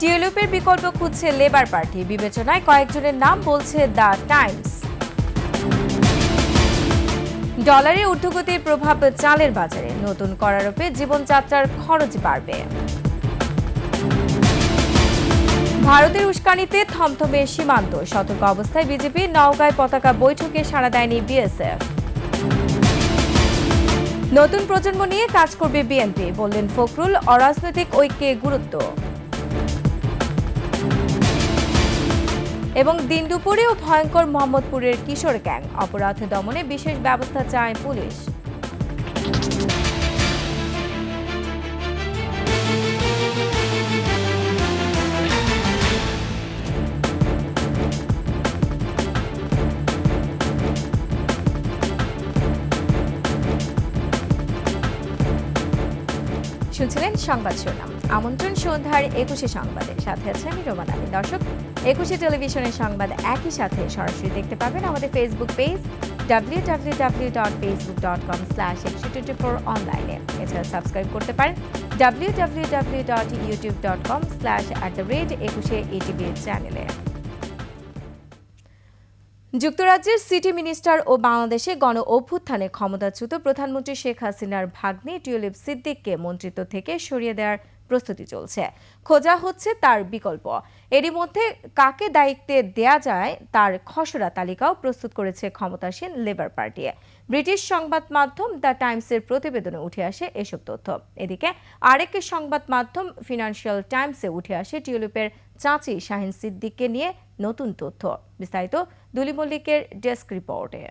টিউলিপের বিকল্প খুঁজছে labour party, বিবেচনায় কয়েকজনের নাম বলছে দ্য টাইমস। ডলারের ঊর্ধ্বগতির প্রভাব চালের বাজারে, নতুন করারোপে জীবনযাত্রার খরচ বাড়বে। ভারতের উস্কানিতে থমথমে সীমান্ত, সতর্ক অবস্থায় বিজেপি, নওগাঁয় পতাকা বৈঠকে সাড়া দেয়নি বিএসএফ। নতুন প্রজন্ম নিয়ে কাজ করবে বিএনপি, বললেন ফখরুল, অরাজনৈতিক ঐক্যে গুরুত্ব। এবং দিন দুপুরেও ভয়ঙ্কর মোহাম্মদপুরের কিশোর গ্যাং, অপরাধ দমনে বিশেষ ব্যবস্থা চায় পুলিশ। শুনছিলেন সংবাদ শিরোনাম। আমন্ত্রণ সন্ধ্যার 21 সংবাদের সাথে আছে আমি রোমান আলী। দর্শক, 21 টেলিভিশনের সংবাদ একই সাথে সরাসরি দেখতে পাবেন আমাদের ফেসবুক পেজ www.facebook.com/2124 অনলাইনে। এছাড়া সাবস্ক্রাইব করতে পারেন www.youtube.com/@21 চ্যানেলে। যুক্তরাজ্যের সিটি মিনিস্টার ও বাংলাদেশে গণ অভ্যুত্থানে ক্ষমতাচ্যুত প্রধানমন্ত্রী শেখ হাসিনার ভাগ্নে টিউলিপ সিদ্দিককে মন্ত্রিত্ব থেকে সরিয়ে দেওয়ার প্রস্তুতি চলছে। খোঁজা হচ্ছে তার বিকল্প। এরই মধ্যে কাকে দায়িত্বে দেয়া যায় তার খসড়া তালিকাও প্রস্তুত করেছে ক্ষমতাসীন লেবার পার্টি। ব্রিটিশ সংবাদ মাধ্যম দ্য টাইমসের প্রতিবেদনে উঠে আসে এসব তথ্য। এদিকে আরেক সংবাদ মাধ্যম ফিনান্সিয়াল টাইমসে উঠে আসে টিউলিপের চাচি শাহিন সিদ্দিককে নিয়ে নতুন তথ্য। বিস্তারিত দুলি মল্লিকের ডেস্ক রিপোর্টে।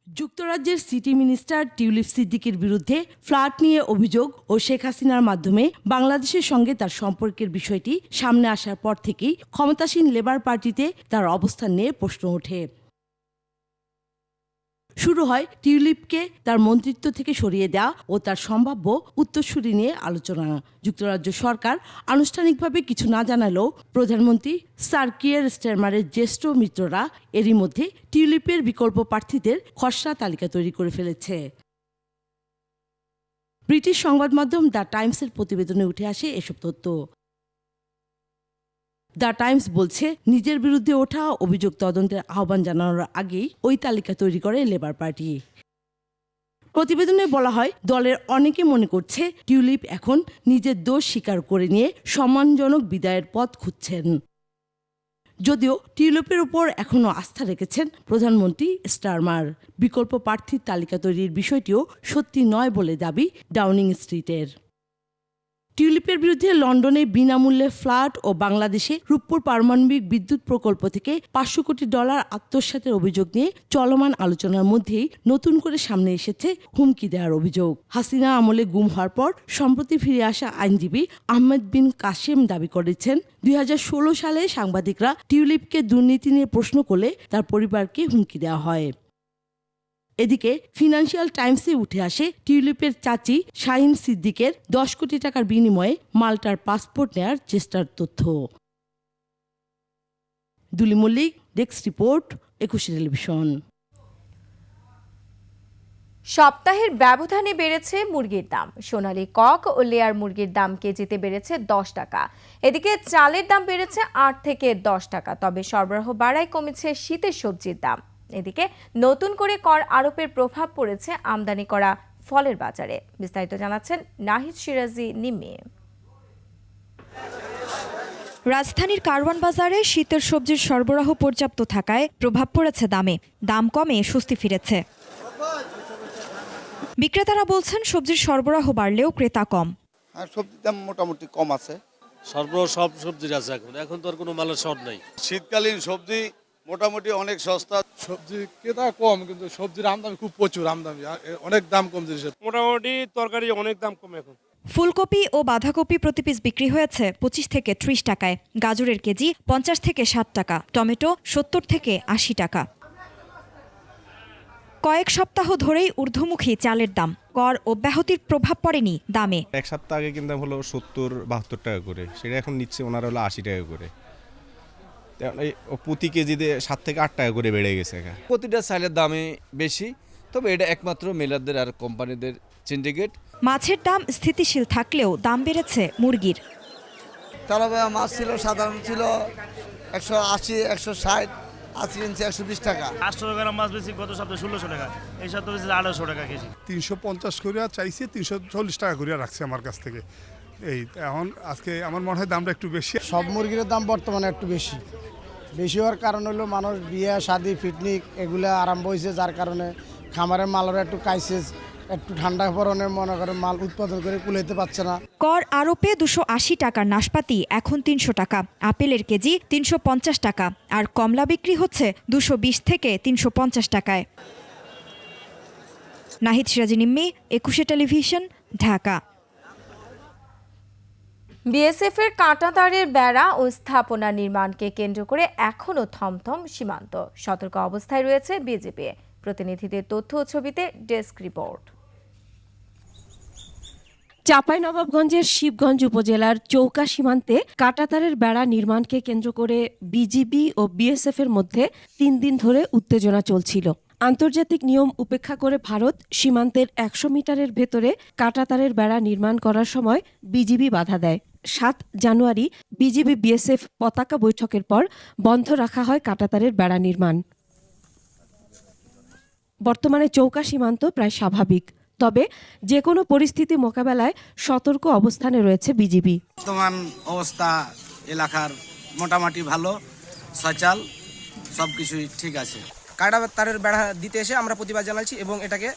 যুক্তরাজ্যের সিটি মিনিস্টার টিউলিপ সিদ্দিকের বিরুদ্ধে ফ্ল্যাট নিয়ে অভিযোগ ও শেখ হাসিনার মাধ্যমে বাংলাদেশের সঙ্গে তার সম্পর্কের বিষয়টি সামনে আসার পর থেকেই ক্ষমতাসীন লেবার পার্টিতে তার অবস্থান নিয়ে প্রশ্ন ওঠে। শুরু হয় টিউলিপকে তার মন্ত্রিত্ব থেকে সরিয়ে দেওয়া ও তার সম্ভাব্য উত্তরসূরি নিয়ে আলোচনা। যুক্তরাজ্য সরকার আনুষ্ঠানিকভাবে কিছু না জানালেও প্রধানমন্ত্রী স্যার কিয়ার স্টারমারের জ্যেষ্ঠ মিত্ররা এরই মধ্যে টিউলিপের বিকল্প প্রার্থীদের খসড়া তালিকা তৈরি করে ফেলেছে। ব্রিটিশ সংবাদ মাধ্যম দ্য টাইমসের প্রতিবেদনে উঠে আসে এসব তথ্য। দ্য টাইমস বলছে, নিজের বিরুদ্ধে ওঠা অভিযোগ তদন্তের আহ্বান জানানোর আগেই ওই তালিকা তৈরি করে লেবার পার্টি। প্রতিবেদনে বলা হয়, দলের অনেকে মনে করছে টিউলিপ এখন নিজের দোষ স্বীকার করে নিয়ে সম্মানজনক বিদায়ের পথ খুঁজছেন। যদিও টিউলিপের উপর এখনও আস্থা রেখেছেন প্রধানমন্ত্রী স্টারমার। বিকল্প প্রার্থীর তালিকা তৈরির বিষয়টিও সত্যি নয় বলে দাবি ডাউনিং স্ট্রিটের। টিউলিপের বিরুদ্ধে লন্ডনে বিনামূল্যে ফ্ল্যাট ও বাংলাদেশে রূপপুর পারমাণবিক বিদ্যুৎ প্রকল্প থেকে $500 কোটি আত্মসাতের অভিযোগ নিয়ে চলমান আলোচনার মধ্যেই নতুন করে সামনে এসেছে হুমকি দেওয়ার অভিযোগ। হাসিনা আমলে গুম হওয়ার পর সম্প্রতি ফিরে আসা আইনজীবী আহমেদ বিন কাসেম দাবি করেছেন, 2016 সালে সাংবাদিকরা টিউলিপকে দুর্নীতি নিয়ে প্রশ্ন করলে তার পরিবারকে হুমকি দেওয়া হয়। এদিকে ফিনান্সিয়াল টাইমসে উঠে আসে টিউলিপের চাচি শাহিন সিদ্দিকের $10 কোটি বিনিময়ে মাল্টার পাসপোর্ট নেয়ার চেষ্টার তথ্য। দুলি মল্লিক, ডেস্ক রিপোর্ট, 21 টেলিভিশন। সপ্তাহের ব্যবধানে বেড়েছে মুরগির দাম। সোনালী কক ও লেয়ার মুরগির দাম কেজিতে বেড়েছে 10 টাকা। এদিকে চালের দাম বেড়েছে 8 থেকে 10 টাকা। তবে সরবরাহ বাড়ায় কমেছে শীতের সবজির দাম। এদিকে নতুন করে কর আরোপের প্রভাব পড়েছে আমদানি করা ফলের বাজারে। বিস্তারিত জানাচ্ছেন নাহিদ সিরাজি নিম্মি। রাজধানীর কারওয়ান বাজারে শীতের সবজির সরবরাহ পর্যাপ্ত থাকায় প্রভাব পড়েছে দামে। দাম কমে স্বস্তি ফিরেছে। বিক্রেতারা বলছেন, সবজির সরবরাহ বাড়লেও ক্রেতা কম। সবজির দাম মোটামুটি কম আছে। সরবরাহ সব সবজির আছে, এখন তো আর কোনো মালের শর্ট নাই। শীতকালীন সবজি মোটামুটি অনেক সস্তা। সবজি ক্রেতা কম, কিন্তু সবজির আমদানি খুব প্রচুর, আমদানি অনেক দাম কম জিনিসের। মোটামুটি তরকারি অনেক দাম কম এখন। ফুলকপি ও বাঁধাকপি প্রতি পিস বিক্রি হয়েছে 25 থেকে 30 টাকায়। গাজরের কেজি 50 থেকে 60 টাকা। টমেটো 70 থেকে 80 টাকা। কয়েক সপ্তাহ ধরেই ঊর্ধ্বমুখী চালের দাম। কর অব্যাহতির প্রভাব পড়েনি দামে। এক সপ্তাহ আগে কিন্তু হলো 70-72 টাকা করে, সেটা এখন নিচ্ছে ওনারা হলো 80 টাকা করে। প্রতি কেজিতে 7 থেকে 8 টাকা করে বেড়ে গেছে। প্রতিটা চালের দামে বেশি, তবে এটা একমাত্র মিলারদের আর কোম্পানিদের সিন্ডিকেট। মাছের দাম স্থিতিশীল থাকলেও দাম বেড়েছে মুরগির। তেলাপিয়া মাছ ছিল, সাধারণ ছিল 180, 160, আজকে কিনছে 120 টাকা। 800 গ্রাম মাছ বেশি গত সপ্তাহে 1600 টাকা, এই সপ্তাহে বেশি 1800 টাকা কেজি। 350 করিয়া চাইছে, 340 টাকা করিয়া রাখছে আমার কাছ থেকে। এই এখন আজকে আমার মনে হয় দামটা একটু বেশি। সব মুরগির দাম বর্তমানে একটু বেশি হওয়ার কারণ হলো মানুষ বিয়ে শাদী পিকনিক এগুলো আরম্ভ হয়েছে, যার কারণে খামারের মালের একটু ক্রাইসিস, একটু ঠান্ডা পরনে মনে করে মাল উৎপাদন করে কুলাইতে পারছে না। কর আরোপে 280 টাকার নাশপাতি এখন 300 টাকা, আপেলের কেজি 350 টাকা, আর কমলা বিক্রি হচ্ছে 220 থেকে 350 টাকায়। নাহিদ সিরাজি নিম্মি, 21 টেলিভিশন, ঢাকা। বিএসএফ এর কাঁটাতারের বেড়া ও স্থাপনা নির্মাণকে কেন্দ্র করে এখনও থমথম সীমান্ত। সতর্ক অবস্থায় রয়েছে বিজিবি। প্রতিনিধিদের তথ্য ও ছবিতে ডেস্ক রিপোর্ট। চাঁপাইনবাবগঞ্জের শিবগঞ্জ উপজেলার চৌকা সীমান্তে কাঁটাতারের বেড়া নির্মাণকে কেন্দ্র করে বিজিবি ও বিএসএফ এর মধ্যে 3 দিন ধরে উত্তেজনা চলছিল। আন্তর্জাতিক নিয়ম উপেক্ষা করে ভারত সীমান্তের 100 মিটারের ভেতরে কাঁটাতারের বেড়া নির্মাণ করার সময় বিজিবি বাধা দেয়। 7 জানুয়ারি বিজিবি বিএসএফ পতাকা বৈঠকের পর বন্ধ রাখা হয় কাঁটাতারের বেড়া নির্মাণ। বর্তমানে চৌকা সীমান্ত প্রায় স্বাভাবিক, তবে যে কোনো পরিস্থিতি মোকাবেলায় সতর্ক অবস্থানে রয়েছে বিজিবি। বর্তমান অবস্থা এলাকার মোটামুটি ভালো, সচল, সবকিছুই ঠিক আছে। কাঁটাতারের বেড়া দিতে এসে আমরা প্রতিবাদ জানাচ্ছি এবং এটাকে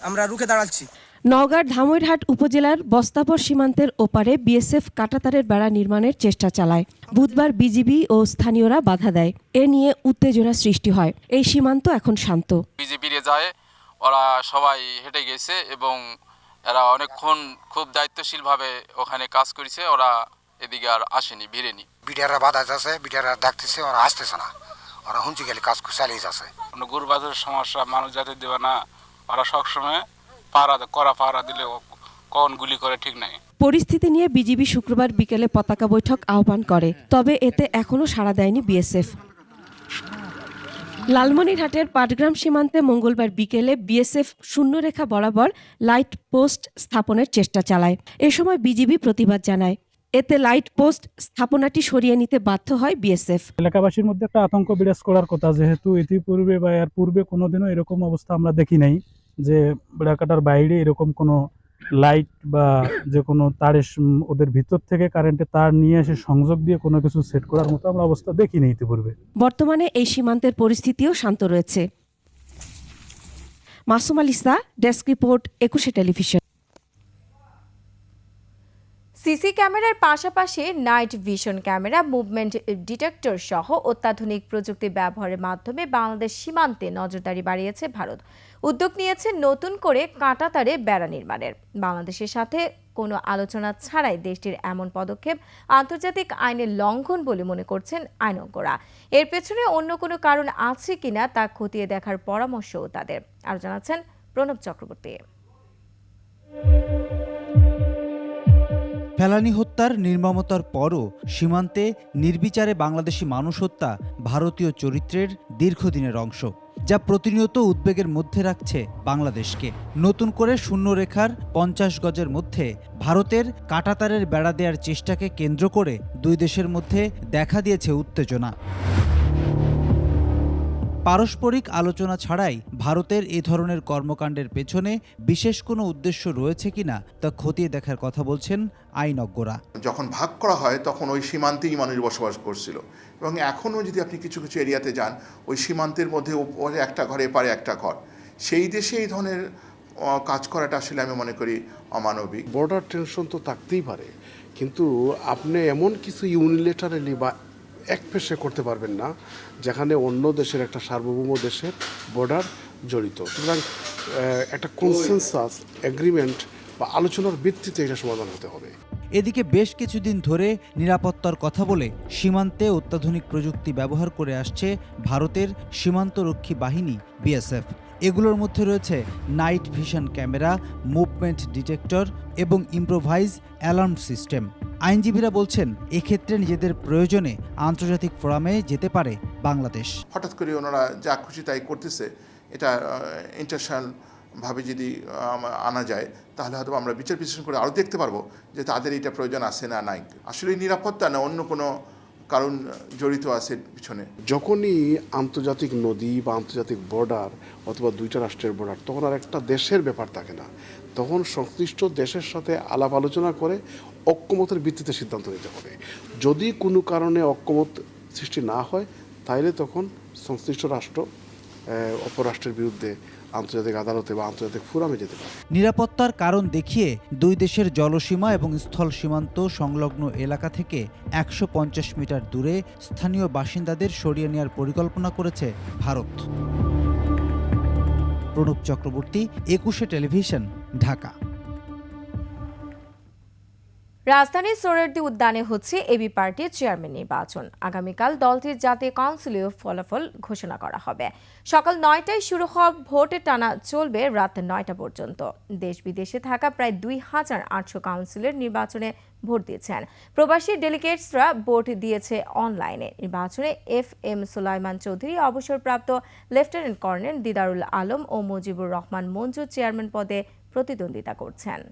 আমরা রুখে দাঁড়াচ্ছি। নওগাঁর ধামইরহাট উপজেলার বস্তাপুর সীমান্তের ওপারে বিএসএফ কাঁটাতারের বেড়া নির্মাণের চেষ্টা চালায়। বুধবার বিজিবি ও স্থানীয়রা বাধা দেয়। এ নিয়ে উত্তেজনা সৃষ্টি হয়। এই সীমান্ত এখন শান্ত। বিজিবির যায় ওরা সবাই হেঁটে গেছে এবং এরা অনেকক্ষণ খুব দায়িত্বশীলভাবে ওখানে কাজ করেছে। ওরা এদিকে আর আসেনি, ভিড়েনি। বিটারা বাধা আছে, বিটারা ডাকতেছে, ওরা আসতেছে না, ওরা হুঁচি গেলে কাজ চালিয়ে যাচ্ছে। কোনো গরু বাজারের সমস্যা মানুষ যাতে দেবে না, ওরা সবসময় পাহারা দিলে কখন গুলি করে ঠিক নাই। পরিস্থিতি নিয়ে বিজিবি শুক্রবার বিকেলে পতাকা বৈঠক আহ্বান করে, তবে এতে এখনও সাড়া দেয়নি বিএসএফ। লালমনিরহাটের পাটগ্রাম সীমান্তে মঙ্গলবার বিকেলে বিএসএফ শূন্যরেখা বরাবর লাইট পোস্ট স্থাপনের চেষ্টা চালায়। এ সময় বিজিবি প্রতিবাদ জানায়। এতে লাইট পোস্ট স্থাপনাটি সরিয়ে নিতে বাধ্য হয় বিএসএফ। এলাকাবাসীর মধ্যে একটা আতঙ্ক বিরাজ করার কথা, যেহেতু ইতিপূর্বে বা এর পূর্বে কোনোদিনও এরকম অবস্থা আমরা দেখি নাই যে বেড়াকাটার বাইরে এরকম কোনো লাইট বা যে কোনো তারের ওদের ভিতর থেকে কারেন্টের তার নিয়ে এসে সংযোগ দিয়ে কোনো কিছু সেট করার মতো আমরা অবস্থা দেখিনি ইতিপূর্বে। বর্তমানে এই সীমান্তের পরিস্থিতিও শান্ত রয়েছে। Masum আলিসা, desk report, 21 television. CC ক্যামেরার পাশাপাশি night vision camera, movement detector সহ অত্যাধুনিক প্রযুক্তি ব্যবহারের মাধ্যমে বাংলাদেশ সীমান্তে নজরদারি বাড়িয়েছে ভারত। উদ্যোগ নিয়েছে নতুন করে কাঁটাতারে বেড়া নির্মাণের। বাংলাদেশের সাথে কোনো আলোচনা ছাড়াই দেশটির এমন পদক্ষেপ আন্তর্জাতিক আইনের লঙ্ঘন বলে মনে করছেন আইনজ্ঞরা। এর পেছনে অন্য কোনো কারণ আছে কিনা তা খতিয়ে দেখার পরামর্শও তাদের। আর জানাচ্ছেন প্রণব চক্রবর্তী। ফেলানী হত্যার নির্মমতার পরও সীমান্তে নির্বিচারে বাংলাদেশি মানুষ হত্যা ভারতীয় চরিত্রের দীর্ঘদিনের অংশ, যা প্রতিনিয়ত উদ্বেগের মধ্যে রাখছে বাংলাদেশকে। নতুন করে শূন্যরেখার 50 গজের মধ্যে ভারতের কাঁটাতারের বেড়া দেওয়ার চেষ্টাকে কেন্দ্র করে দুই দেশের মধ্যে দেখা দিয়েছে উত্তেজনা। পারস্পরিক আলোচনা ছাড়াই ভারতের এ ধরনের কর্মকাণ্ডের পেছনে বিশেষ কোনো উদ্দেশ্য রয়েছে কিনা তা খতিয়ে দেখার কথা বলছেন আইনজ্ঞরা। যখন ভাগ করা হয় তখন ওই সীমান্তেই মানুষ বসবাস করছিল এবং এখনও যদি আপনি কিছু কিছু এরিয়াতে যান, ওই সীমান্তের মধ্যে ওপরে একটা ঘর, এপারে একটা ঘর। সেই দেশে এই ধরনের কাজ করাটা আসলে আমি মনে করি অমানবিক। বর্ডার টেনশন তো থাকতেই পারে, কিন্তু আপনি এমন কিছু ইউনিলেটারালি বা এক পেশে করতে পারবেন না যেখানে অন্য দেশের একটা সার্বভৌম দেশের বর্ডার জড়িত। সুতরাং একটা কনসেনসাস এগ্রিমেন্ট বা আলোচনার ভিত্তিতে এটা সমাধান হতে হবে। এদিকে বেশ কিছুদিন ধরে নিরাপত্তার কথা বলে সীমান্তে অত্যাধুনিক প্রযুক্তি ব্যবহার করে আসছে ভারতের সীমান্তরক্ষী বাহিনী বিএসএফ। এগুলোর মধ্যে রয়েছে night vision camera, movement detector এবং ইম্প্রোভাইজ অ্যালার্ম সিস্টেম। আইনজীবীরা বলছেন এক্ষেত্রে নিজেদের প্রয়োজনে আন্তর্জাতিক ফোরামে যেতে পারে বাংলাদেশ। হঠাৎ করে ওনারা যা খুশি তাই করতেছে, এটা ইন্টারন্যাশনাল ভাবে যদি আনা যায়, তাহলে হয়তো আমরা বিচার বিশ্লেষণ করে আরও দেখতে পারবো যে তাদের এটা প্রয়োজন আছে না নাই। আসলে নিরাপত্তা না অন্য কোনো কারণ জড়িত আছে পিছনে। যখনই আন্তর্জাতিক নদী বা আন্তর্জাতিক বর্ডার অথবা দুইটা রাষ্ট্রের বর্ডার, তখন আর একটা দেশের ব্যাপার থাকে না, তখন সংশ্লিষ্ট দেশের সাথে আলাপ আলোচনা করে ঐক্যমতের ভিত্তিতে সিদ্ধান্ত নিতে হবে। যদি কোনো কারণে ঐক্যমত সৃষ্টি না হয়, তাহলে তখন সংশ্লিষ্ট রাষ্ট্র অপর রাষ্ট্রের বিরুদ্ধে আন্তর্জাতিক আদালতে বা আন্তর্জাতিক ফোরামে যেতে পারে। নিরাপত্তার কারণ দেখিয়ে দুই দেশের জলসীমা এবং স্থল সীমান্ত সংলগ্ন এলাকা থেকে 150 মিটার দূরে স্থানীয় বাসিন্দাদের সরিয়ে নেওয়ার পরিকল্পনা করেছে ভারত। প্রণব চক্রবর্তী, 21 টেলিভিশন, ঢাকা। রাজধানীর সোহরাওয়ার্দী উদ্যানে হচ্ছে এবি পার্টির চেয়ারম্যান নির্বাচন। আগামীকাল দলটির জাতীয় কাউন্সিলেও ফলাফল ঘোষণা করা হবে। সকাল 9টায় শুরু হওয়া ভোটে টানা চলবে রাত 9টা পর্যন্ত। দেশ বিদেশে থাকা প্রায় 2800 কাউন্সিলর নির্বাচনে ভোট দিয়েছেন। প্রবাসী ডেলিগেটসরা ভোট দিয়েছে অনলাইনে। নির্বাচনে FM সুলাইমান চৌধুরী, অবসরপ্রাপ্ত লেফটেন্যান্ট কর্নেল দিদারুল আলম ও মুজিবুর রহমান মঞ্জু চেয়ারম্যান পদে প্রতিদ্বন্দ্বিতা করছেন।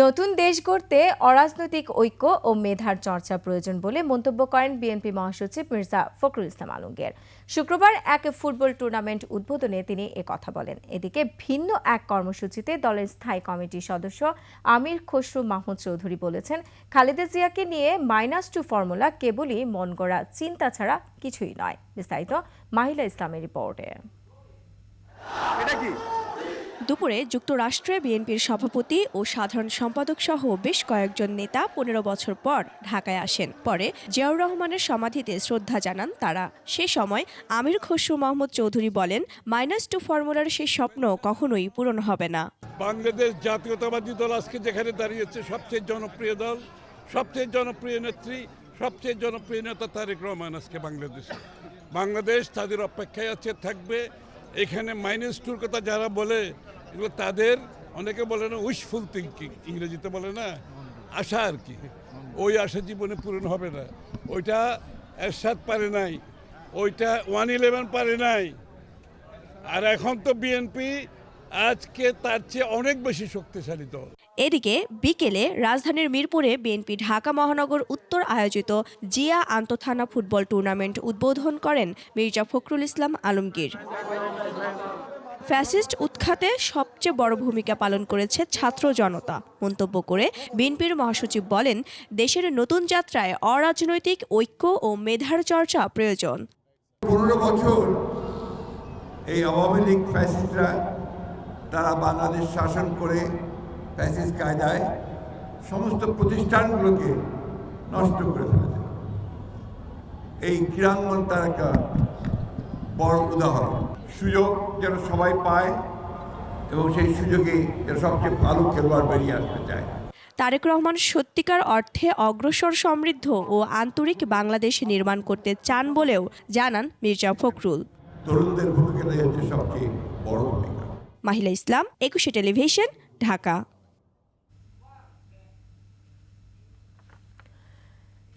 নতুন দেশ গড়তে অরাজনৈতিক ঐক্য ও মেধার চর্চা প্রয়োজন বলে মন্তব্য করেন বিএনপি মহাসচিব মির্জা ফখরুল ইসলাম আলমগীর। শুক্রবার এক ফুটবল টুর্নামেন্ট উদ্বোধনে তিনি কথা বলেন। এদিকে ভিন্ন এক কর্মসূচিতে দলের স্থায়ী কমিটির সদস্য আমির খসরু মাহমুদ চৌধুরী বলেছেন, খালেদা জিয়াকে নিয়ে -2 ফর্মুলা কেবলই মন গড়া চিন্তা ছাড়া কিছুই নয়। বিস্তারিত মাহিলা ইসলামের রিপোর্টে। দুপুরে যুক্তরাষ্ট্রে বিএনপির সভাপতি ও সাধারণ সম্পাদক সহ বেশ কয়েকজন নেতা 15 বছর পর ঢাকায় আসেন। পরে জিয়াউর রহমানের সমাধিতে শ্রদ্ধা জানান তারা। সে সময় আমির খসরু মাহমুদ চৌধুরী বলেন, -2 ফর্মুলার সেই স্বপ্ন কখনোই পূরণ হবে না। বাংলাদেশ জাতীয়তাবাদী দল আজকে যেখানে দাঁড়িয়েছে, সবচেয়ে জনপ্রিয় দল, সবচেয়ে জনপ্রিয় নেত্রী, সবচেয়ে জনপ্রিয় নেতা তারেক রহমান আজকে বাংলাদেশ তাদের অপেক্ষায় আছে, থাকবে। এখানে -2 কথা যারা বলে, এগুলো তাদের, অনেকে বলে না উইশফুল থিঙ্কিং, ইংরেজিতে বলে না, আশা আর কি। ওই আশা জীবনে পূরণ হবে না। ওইটা এরশাদ পারে নাই, ওইটা 111 পারে নাই। আর এখন তো বিএনপি আজকে তার চেয়ে অনেক বেশি শক্তিশালী দল। এদিকে বিকেলে রাজধানীর মিরপুরে বিএনপি ঢাকা মহানগর উত্তর আয়োজিত জিয়া আন্তঃথানা ফুটবল টুর্নামেন্ট উদ্বোধন করেন মির্জা ফখরুল ইসলাম আলমগীর। ফ্যাসিস্ট উৎখাতে সবচেয়ে বড় ভূমিকা পালন করেছে ছাত্র জনতা মন্তব্য করে বিএনপির মহাসচিব বলেন, দেশের নতুন যাত্রায় অরাজনৈতিক ঐক্য ও মেধার চর্চা প্রয়োজন। 15 বছর এই আওয়ামী লীগ ফ্যাসিস্টরা তারা বাংলাদেশ শাসন করে ফ্যাসিস্ট কায়দায় সমস্ত প্রতিষ্ঠানগুলোকে নষ্ট করে ফেলেছে। এই ক্রীড়াঙ্গন তার একটা বড় উদাহরণ। সুযোগ যেন সবাই পায় এবং সেই সুযোগে যেন সবচেয়ে ভালো খেলোয়াড় বেরিয়ে আসতে চায়। তারেক রহমান সত্যিকার অর্থে অগ্রসর, সমৃদ্ধ ও আন্তরিক বাংলাদেশ নির্মাণ করতে চান বলেও জানান মির্জা ফখরুল। তরুণদের ভূমিকাটাই হচ্ছে সবচেয়ে বড় ভূমিকা। মাহিলা ইসলাম, 21 টেলিভিশন, ঢাকা।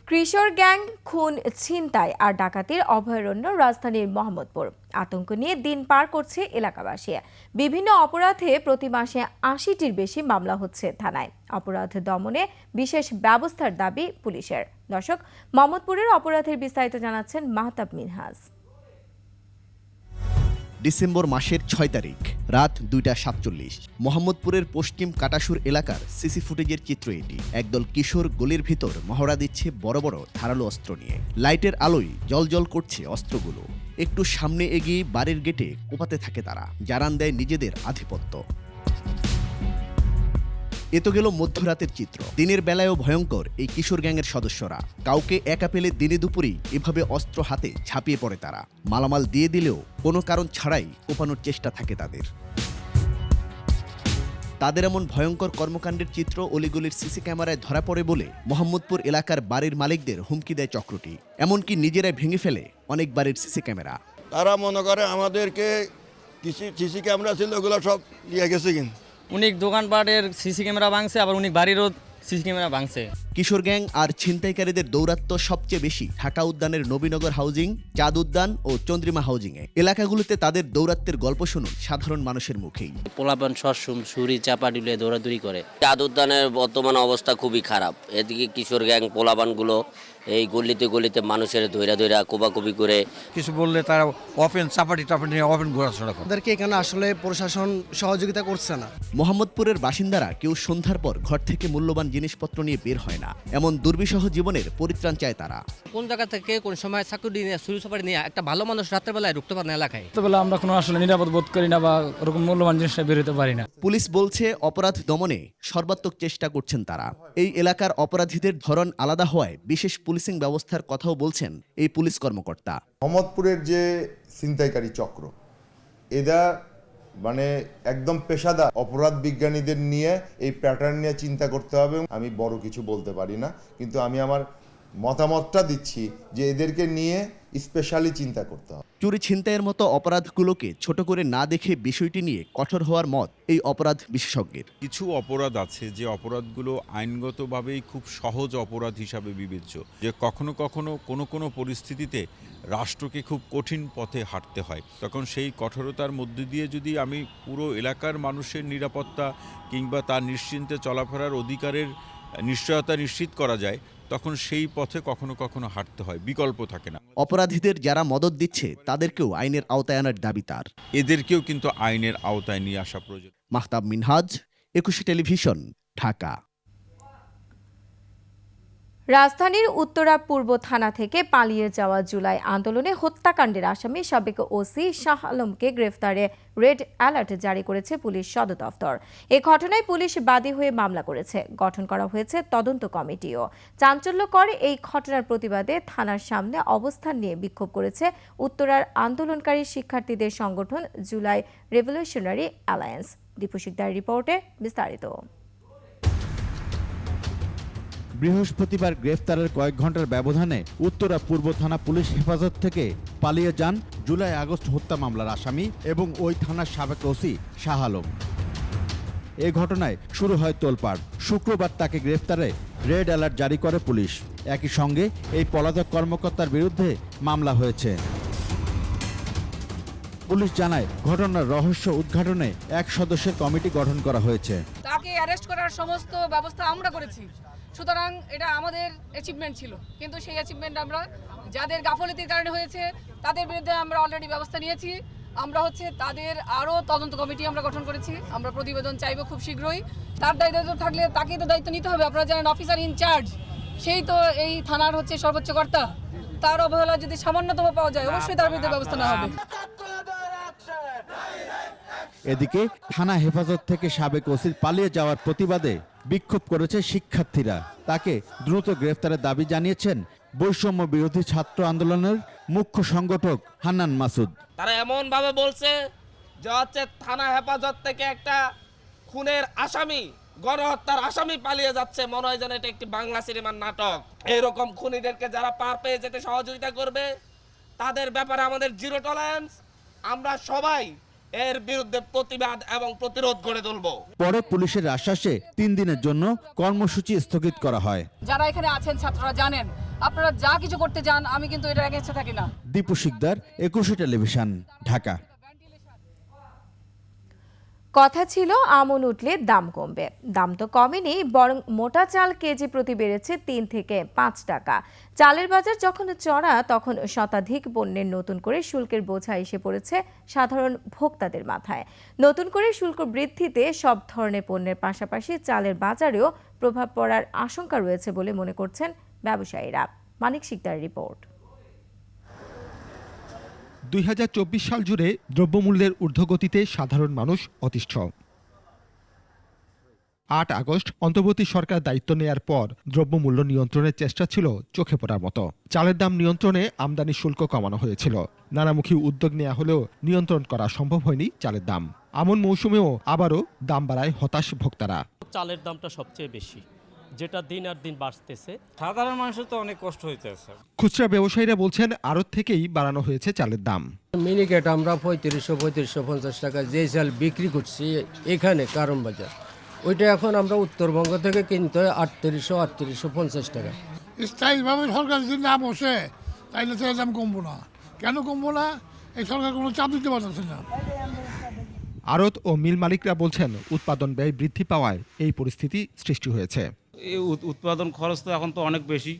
কিশোর গ্যাং, খুন, ছিনতাই আর ডাকাতির অভয়ারণ্য রাজধানীর মোহাম্মদপুর। আতঙ্ক নিয়ে দিন পার করছে এলাকাবাসী। বিভিন্ন অপরাধে প্রতি মাসে 80টির বেশি মামলা হচ্ছে থানায়। অপরাধ দমনে বিশেষ ব্যবস্থার দাবি পুলিশের। দর্শক, মোহাম্মদপুরের অপরাধের বিস্তারিত জানাচ্ছেন মাহতাব মিনহাজ। ডিসেম্বর মাসের 6 তারিখ রাত 2:47 মোহাম্মদপুরের পশ্চিম কাটাসুর এলাকার সিসি ফুটেজের চিত্র এটি। একদল কিশোর গলির ভিতর মহড়া দিচ্ছে বড় বড় ধারালো অস্ত্র নিয়ে। লাইটের আলোয় জলজল করছে অস্ত্রগুলো। একটু সামনে এগিয়ে বাড়ির গেটে কোপাতে থাকে তারা, জানান দেয় নিজেদের আধিপত্য। এ তো গেল মধ্যরাতের চিত্র। দিনের বেলায়ও ভয়ঙ্কর এই কিশোর গ্যাংয়ের সদস্যরা। কাউকে একা পেলে দিনে দুপুরেই এভাবে অস্ত্র হাতে ঝাঁপিয়ে পড়ে তারা। মালামাল দিয়ে দিলেও কোনো কারণ ছাড়াই কোপানোর চেষ্টা থাকে তাদের এমন ভয়ঙ্কর কর্মকাণ্ডের চিত্র অলিগলির সিসি ক্যামেরায় ধরা পড়ে বলে মোহাম্মদপুর এলাকার বাড়ির মালিকদের হুমকি দেয় চক্রটি। এমনকি নিজেরাই ভেঙে ফেলে অনেক বাড়ির সিসি ক্যামেরা। তারা মনে করে আমাদেরকে সিসি ক্যামেরা ছিল ওগুলো সব নিয়ে গেছে। কিন্তু অনেক দোকানপাটের সিসি ক্যামেরা ভাঙছে, আবার অনেক বাড়িরও সিসি ক্যামেরা ভাঙছে। কিশোর গ্যাং আর ছিনতাইকারীদের দৌরাত্ম্য সবচেয়ে বেশি ঢাকা উদ্যানের নবীনগর হাউজিং, চাঁদ উদ্যান ও চন্দ্রিমা হাউজিংয়ে। এলাকাগুলোতে তাদের দৌরাত্ম্যের গল্প শুনুন সাধারণ মানুষের মুখেই। পোলাপান সরসুম ছুরি চাপা ডিলে দৌড়াদৌড়ি করে। চাঁদ উদ্যানের বর্তমান অবস্থা খুবই খারাপ। এদিকে কিশোর গ্যাং পোলাপানগুলো এই গলিতে গলিতে মানুষের ধৈরা কোবাকুবি করে, কিছু বললে তারা অফেন চাপাটি নিয়ে অফেন ঘোরাছড়া করে। তাদেরকে এখানে আসলে প্রশাসন সহযোগিতা করছে না। মোহাম্মদপুরের বাসিন্দারা কেউ সন্ধ্যার পর ঘর থেকে মূল্যবান জিনিসপত্র নিয়ে বের হয় না। এমন দুর্বিষহ জীবনের পরিত্রাণ চায় তারা। কোন জায়গা থেকে কোন সময় চাকুরি নিয়ে ছুরি চাপাটি নিয়ে একটা ভালো মানুষ রাত্রেবেলায় ঢুকতে পারে না এলাকায়। রাত্রেবেলা আমরা কোনো আসলে নিরাপদ বোধ করি না বা ওরকম মূল্যবান জিনিসটা বের হতে পারি না। পুলিশ বলছে অপরাধ দমনে সর্বাত্মক চেষ্টা করছেন তারা। এই এলাকার অপরাধীদের ধরন আলাদা হওয়ায় বিশেষ পুলিশিং ব্যবস্থার কথাও বলছেন এই পুলিশ কর্মকর্তা। মোহাম্মদপুরের যে ছিনতাইকারী চক্র, এরা মানে একদম পেশাদার অপরাধ বিজ্ঞানীদের নিয়ে এই প্যাটার্ন নিয়ে চিন্তা করতে হবে। আমি বড় কিছু বলতে পারি না, কিন্তু আমি আমার মতামতটা দিচ্ছি যে এদেরকে নিয়ে স্পেশালি চিন্তা করতে হবে। চুরি ছিনতাইয়ের মতো অপরাধগুলোকে ছোট করে না দেখে বিষয়টি নিয়ে কঠোর হওয়ার মত এই অপরাধ বিশেষজ্ঞের। কিছু অপরাধ আছে যে অপরাধগুলো আইনগতভাবেই খুব সহজ অপরাধ হিসাবে বিবেচ্য, যে কখনো কখনো কোনো পরিস্থিতিতে রাষ্ট্রকে খুব কঠিন পথে হাঁটতে হয়। তখন সেই কঠোরতার মধ্যে দিয়ে যদি আমি পুরো এলাকার মানুষের নিরাপত্তা কিংবা তার নিশ্চিন্তে চলাফেরার অধিকারের নিশ্চয়তা নিশ্চিত করা যায়, তখন সেই পথে কখনো কখনো হাঁটতে হয়, বিকল্প থাকে না। অপরাধীদের যারা মদদ দিচ্ছে তাদেরকেও আইনের আওতায় আনার দাবি তার। এদেরকেও কিন্তু আইনের আওতায় নিয়ে আসা প্রয়োজন। মাহতাব মিনহাজ, 21 টেলিভিশন, ঢাকা। রাজধানীর উত্তরা পূর্ব থানা থেকে পালিয়ে যাওয়া জুলাই আন্দোলনে হত্যাকাণ্ডের আসামি সাবেক ওসি শাহ আলমকে গ্রেফতারে রেড অ্যালার্ট জারি করেছে পুলিশ সদর দফতর। এ ঘটনায় পুলিশ বাদী হয়ে মামলা করেছে। গঠন করা হয়েছে তদন্ত কমিটিও। চাঞ্চল্যকর এই ঘটনার প্রতিবাদে থানার সামনে অবস্থান নিয়ে বিক্ষোভ করেছে উত্তরার আন্দোলনকারী শিক্ষার্থীদের সংগঠন জুলাই রেভলিউশনারি অ্যালায়েন্স। দীপু শিকদার রিপোর্টে বিস্তারিত। বৃহস্পতিবার গ্রেফতারের কয়েক ঘন্টার ব্যবধানে উত্তরা পূর্ব থানা পুলিশ হেফাজত থেকে পালিয়ে যান জুলাই আগস্ট হত্যা মামলার আসামি এবং ওই থানার সাবেক ওসি শাহ আলম। এ ঘটনায় শুরু হয় তোলপাড়। শুক্রবার তাকে গ্রেফতারে রেড অ্যালার্ট জারি করে পুলিশ। একই সঙ্গে এই পলাতক কর্মকর্তার বিরুদ্ধে মামলা হয়েছে। পুলিশ জানায় ঘটনার রহস্য উদ্ঘাটনে এক সদস্যের কমিটি গঠন করা হয়েছে। তাকে অ্যারেস্ট করার সমস্ত ব্যবস্থা আমরা করেছি, সুতরাং এটা আমাদের অ্যাচিভমেন্ট ছিল, কিন্তু সেই অ্যাচিভমেন্ট আমরা যাদের গাফলতির কারণে হয়েছে তাদের বিরুদ্ধে আমরা অলরেডি ব্যবস্থা নিয়েছি। আমরা তাদের আরও তদন্ত কমিটি আমরা গঠন করেছি। আমরা প্রতিবেদন চাইব খুব শীঘ্রই। তার দায়িত্ব থাকলে তাকেই তো দায়িত্ব নিতে হবে। আপনারা জানেন অফিসার ইনচার্জ, সেই তো এই থানার সর্বোচ্চ কর্তা। তার অবহেলা যদি সামান্যতম পাওয়া যায় অবশ্যই তার বিরুদ্ধে ব্যবস্থা নেওয়া হবে। এদিকে থানা হেফাজত থেকে সাবেক ওসির পালিয়ে যাওয়ার প্রতিবাদে বিক্ষোভ করেছে শিক্ষার্থীরা। তাকে দ্রুত গ্রেফতারের দাবি জানিয়েছেন বৈষম্য বিরোধী ছাত্র আন্দোলনের মুখ্য সংগঠক হান্নান মাসুদ। তারা এমন ভাবে বলছে যে থানা হেফাজত থেকে একটা খুনের আসামি, গণহত্যার আসামি পালিয়ে যাচ্ছে। মনে হয় যেন এটা একটি বাংলা সিনেমার নাটক। এরকম খুনিদেরকে যারা পার পেয়ে যেতে সহযোগিতা করবে তাদের ব্যাপারে আমাদের জিরো টলারেন্স। আমরা সবাই এর বিরুদ্ধে প্রতিবাদ এবং প্রতিরোধ গড়ে তুলব। পরে পুলিশের আশ্বাসে 3 দিনের জন্য কর্মসূচি স্থগিত করা হয়। যারা এখানে আছেন ছাত্ররা জানেন, আপনারা যা কিছু করতে যান আমি কিন্তু এটা এগেন্সে থাকি না। দীপু শিকদার, 21 টেলিভিশন, ঢাকা। কথা ছিল আমন উঠলে দাম কমবে। দাম তো কমেনি, বরং মোটা চাল কেজি প্রতি বেড়েছে 3 থেকে 5 টাকা। চালের বাজার যখন চড়া, তখন শতাধিক পণ্যের নতুন করে শুল্কের বোঝা এসে পড়েছে সাধারণ ভোক্তাদের মাথায়। নতুন করে শুল্ক বৃদ্ধিতে সব ধরনের পণ্যের পাশাপাশি চালের বাজারেও প্রভাব পড়ার আশঙ্কা রয়েছে বলে মনে করছেন ব্যবসায়ীরা। মানিক শিকদার রিপোর্ট। 2024 সাল জুড়ে দ্রব্যমূল্যের ঊর্ধ্বগতিতে সাধারণ মানুষ অতিষ্ঠ। 8 আগস্ট অন্তর্বর্তী সরকার দায়িত্ব নেয়ার পর দ্রব্যমূল্য নিয়ন্ত্রণের চেষ্টা ছিল চোখে পড়ার মতো। চালের দাম নিয়ন্ত্রণে আমদানি শুল্ক কমানো হয়েছিল। নানামুখী উদ্যোগ নেওয়া হলেও নিয়ন্ত্রণ করা সম্ভব হয়নি চালের দাম। আমন মৌসুমেও আবারও দাম বাড়ায় হতাশ ভোক্তারা। চালের দামটা সবচেয়ে বেশি, যেটা দিন আর দিন বাড়তেছে। সাধারণ মানুষের তো অনেক কষ্ট হইতেছে। খুচরা ব্যবসায়ীরা বলছেন আড়ত থেকেই বাড়ানো হয়েছে চালের দাম। মিনিকেট আমরা 3550 টাকা যে চাল বিক্রি করছি এখানে কারণ বাজার, ওইটা এখন আমরা উত্তরবঙ্গ থেকে কিনতে হয় 3850 টাকা। স্থায়ীভাবে সরকার যদি না বসে তাইলে তেলের দাম কমবো না। কেন কমবো না? এই সরকার কোনো চাপ দিতে পারতেছে না। আড়ত ও মিল মালিকরা বলছেন উৎপাদন ব্যয় বৃদ্ধি পাওয়ায় এই পরিস্থিতি সৃষ্টি হয়েছে। এই উৎপাদন খরচ তো এখন তো অনেক বেশি,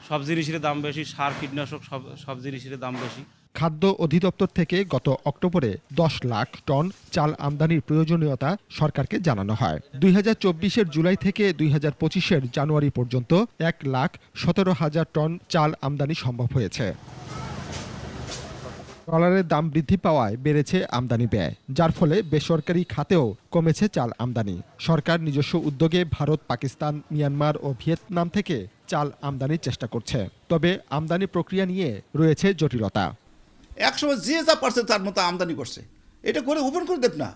সব জিনিসের দাম বেশি, সার কীটনাশক সব জিনিসের দাম বেশি। খাদ্য অধিদপ্তর থেকে গত অক্টোবরে 10 লাখ টন চাল আমদানির প্রয়োজনীয়তা সরকারকে জানানো হয়। 2024-এর জুলাই থেকে 2025-এর জানুয়ারি পর্যন্ত 1,17,000 টন চাল আমদানি সম্ভব হয়েছে। ডলারের দাম বৃদ্ধি পাওয়ায় বেড়েছে আমদানি ব্যয়, যার ফলে বেসরকারি খাতেও কমেছে চাল আমদানি। সরকার নিজস্ব উদ্যোগে ভারত, পাকিস্তান, মিয়ানমার ও ভিয়েতনাম থেকে চাল আমদানির চেষ্টা করছে, তবে আমদানি প্রক্রিয়া নিয়ে রয়েছে জটিলতা। একসময় যে যা পারছে তার মতো আমদানি করছে, এটা করে ওপেন করে দেব না,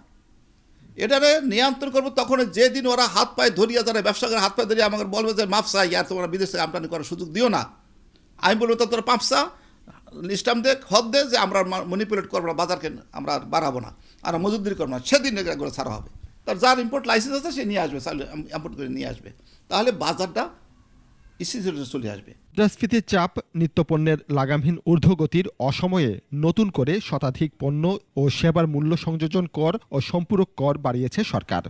এটারে নিয়ন্ত্রণ করবো। তখন যেদিন ওরা হাত পায়ে ধরিয়া, যারা ব্যবসা করে হাত পায়ে ধরিয়ে আমাকে বলবে যে মাফসা আর তোমরা বিদেশ থেকে আমদানি করার সুযোগ দিও না, আমি বলবো তা তোরা পাপসা লিস্টাম দে, হদ দে, যে আমরা ম্যানিপুলেট করবো না, বাজারকে আমরা বাড়াবো না, আর মজুদরি করবো না, সেদিন করে ছাড়া হবে। তার যার ইম্পোর্ট লাইসেন্স আছে সে নিয়ে আসবে, ইম্পোর্ট করে নিয়ে আসবে, তাহলে বাজারটা স্থিতিশীল চলে আসবে। মুদ্রাস্ফীতির চাপ, নিত্যপণ্যের লাগামহীন ঊর্ধ্বগতির অসময়ে নতুন করে শতাধিক পণ্য ও সেবার মূল্য সংযোজন কর ও সম্পূরক কর বাড়িয়েছে সরকার।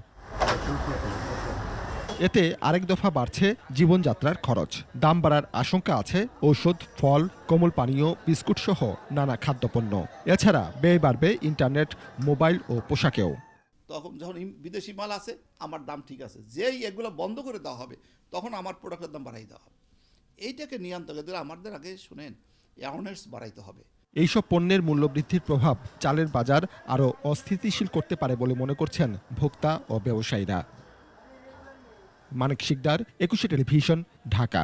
এতে আরেক দফা বাড়ছে জীবনযাত্রার খরচ। দাম বাড়ার আশঙ্কা আছে ঔষধ, ফল, কোমল পানীয়, বিস্কুট সহ নানা খাদ্যপণ্য। এছাড়া ব্যয় বাড়বে ইন্টারনেট, মোবাইল ও পোশাকেও। তখন যখন বিদেশি মাল আছে আমার দাম ঠিক আছে, যেই এগুলো বন্ধ করে দেওয়া হবে তখন আমার প্রোডাক্টের দাম বাড়াই দেওয়া হবে। এইটাকে নিয়ন্ত্রণ করে আমাদের আগে শুনেন অ্যাওয়ারনেস বাড়াইতে হবে। এইসব পণ্যের মূল্যবৃদ্ধির প্রভাব চালের বাজার আরও অস্থিতিশীল করতে পারে বলে মনে করছেন ভোক্তা ও ব্যবসায়ীরা। মানিক শিকদার, 21 টেলিভিশন, ঢাকা।